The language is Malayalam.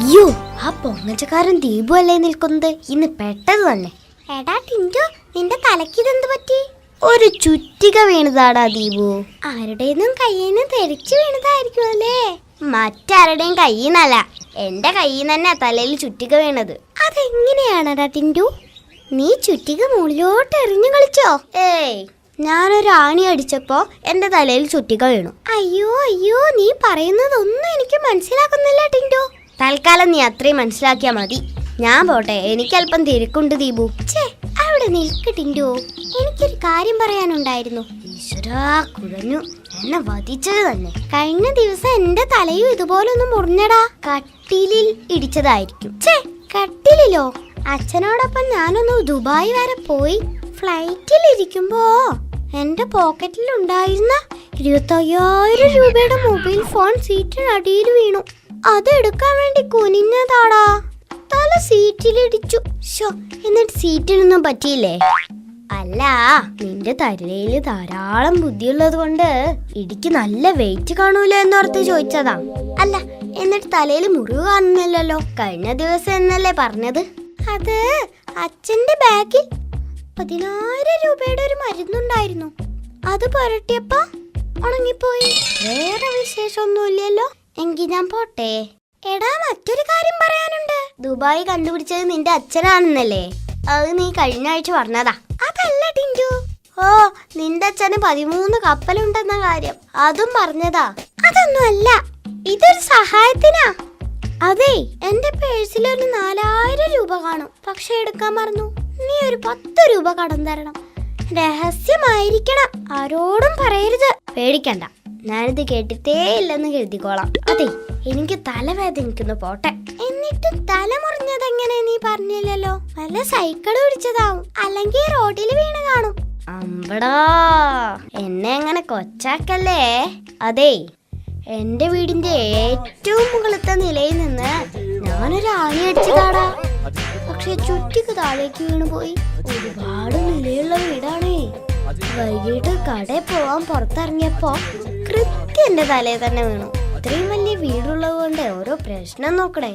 അയ്യോ, ആ പൊങ്ങച്ചക്കാരൻ ദീപു അല്ലേ നിൽക്കുന്നത്? ഇന്ന് പെട്ടത് തന്നെ. എടാ ടിൻറ്റു, നിന്റെ തലക്കിതെന്ത് പറ്റി? ഒരു ചുറ്റിക വീണതാടാ ദീപു. ആരുടേന്നും കയ്യിന്ന് തെറിച്ചു വീണതായിരിക്കും അല്ലേ? മറ്റാരുടെയും കയ്യിന്നല്ല, എന്റെ കയ്യിൽ തന്നെ തലയിൽ ചുറ്റിക വീണത്. അതെങ്ങനെയാണടാ ടിൻറ്റു? നീ ചുറ്റിക മുകളിലോട്ട് എറിഞ്ഞു കളിച്ചോ? ഏയ്, ഞാനൊരു ആണി അടിച്ചപ്പോ എന്റെ തലയിൽ ചുറ്റിക വീണു. അയ്യോ അയ്യോ, നീ പറയുന്നതൊന്നും എനിക്ക് മനസ്സിലാക്കുന്നില്ല ടിൻറ്റു. തൽക്കാലം നീ അത്രയും മനസ്സിലാക്കിയാ മതി. ഞാൻ പോട്ടെ, എനിക്കല്പം തിരക്കുണ്ട് ദീപു. അവിടെ നിൽക്ക് ടിൻറ്റു, എനിക്കൊരു കാര്യം പറയാനുണ്ടായിരുന്നു. ഈശ്വരാ, കുഴഞ്ഞു. എന്നെ വധിച്ചത് തന്നെ. കഴിഞ്ഞ ദിവസം എന്റെ തലയും ഇതുപോലൊന്നും മുറിഞ്ഞടാ. കട്ടിലിൽ ഇടിച്ചതായിരിക്കും. കട്ടിലിലോ? അച്ഛനോടൊപ്പം ഞാനൊന്ന് ദുബായ് വരെ പോയി. ഫ്ലൈറ്റിൽ ഇരിക്കുമ്പോ എന്റെ പോക്കറ്റിൽ ഉണ്ടായിരുന്ന 25,000 രൂപയുടെ മൊബൈൽ ഫോൺ സീറ്റിനടിയിൽ വീണു. അതെടുക്കാൻ വേണ്ടി കുനിഞ്ഞതാടാ. തല സീറ്റിലിടിച്ചു. എന്നിട്ട് സീറ്റിനൊന്നും പറ്റിയില്ലേ? അല്ല, നിന്റെ തലയില് ധാരാളം ബുദ്ധിയുള്ളത് കൊണ്ട് ഇടിക്ക് നല്ല വെയിറ്റ് കാണൂലോ എന്നോർത്ത് ചോദിച്ചതാ. അല്ല, എന്നിട്ട് തലയിൽ മുറിവ് കാണുന്നില്ലല്ലോ. കഴിഞ്ഞ ദിവസം എന്നല്ലേ പറഞ്ഞത്? അത് അച്ഛന്റെ ബാഗിൽ 10,000 രൂപയുടെ ഒരു മരുന്നുണ്ടായിരുന്നു. അത് പുരട്ടിയപ്പോ ഉണങ്ങിപ്പോയി. വേറെ വിശേഷമൊന്നുമില്ലല്ലോ. എങ്കിൽ ഞാൻ പോട്ടെ. എടാ, മറ്റൊരു കാര്യം പറയാനുണ്ട്. ദുബായ് കണ്ടുപിടിച്ചത് നിന്റെ അച്ഛനാണെന്നല്ലേ? അത് നീ കഴിഞ്ഞ ആഴ്ച പറഞ്ഞതാ. അതല്ല ടിൻറ്റു. ഓ, നിന്റെ അച്ഛന് 13 കപ്പലുണ്ടെന്ന കാര്യം അതും പറഞ്ഞതാ. അതൊന്നും അല്ല, ഇതൊരു സഹായത്തിനാ. അതെ, എന്റെ പേഴ്സിൽ ഒരു 4,000 രൂപ കാണും. പക്ഷെ എടുക്കാൻ മറന്നു. നീ ഒരു 10 രൂപ കടം തരണം. രഹസ്യമായിരിക്കണം, ആരോടും പറയരുത്. പേടിക്കണ്ട, ഞാനിത് കേട്ടിട്ടേ ഇല്ലെന്ന് കരുതിക്കോളാം. അതെ, എനിക്ക് തലവേദനിക്കുന്നു. പോട്ടെ. എന്നിട്ട് തല മുറിഞ്ഞതെങ്ങനെ നീ പറഞ്ഞില്ലല്ലോ? വല്ല സൈക്കിൾ പിടിച്ചതാവും, അല്ലെങ്കിൽ റോഡിൽ വീണ് കാണും. അമ്പടാ, എന്നെ അങ്ങനെ കൊച്ചാക്കല്ലേ. അതെ, എന്റെ വീടിന്റെ ഏറ്റവും മുകളിലത്തെ നിലയിൽ നിന്ന് ഞാനൊരു ആണി അടിച്ചതാടാ. പക്ഷെ ചുറ്റിക്ക് താഴേക്ക് വീണു പോയി. ഒരുപാട് നിലയുള്ള വീടാണേ. വൈകിട്ട് കടയിൽ പോവാൻ പുറത്തിറങ്ങിയപ്പോ കൃത്യം എന്റെ തലയിൽ തന്നെ വീണു. ഇത്രയും വലിയ വീടുള്ളത് കൊണ്ട് ഓരോ പ്രശ്നം നോക്കണേ.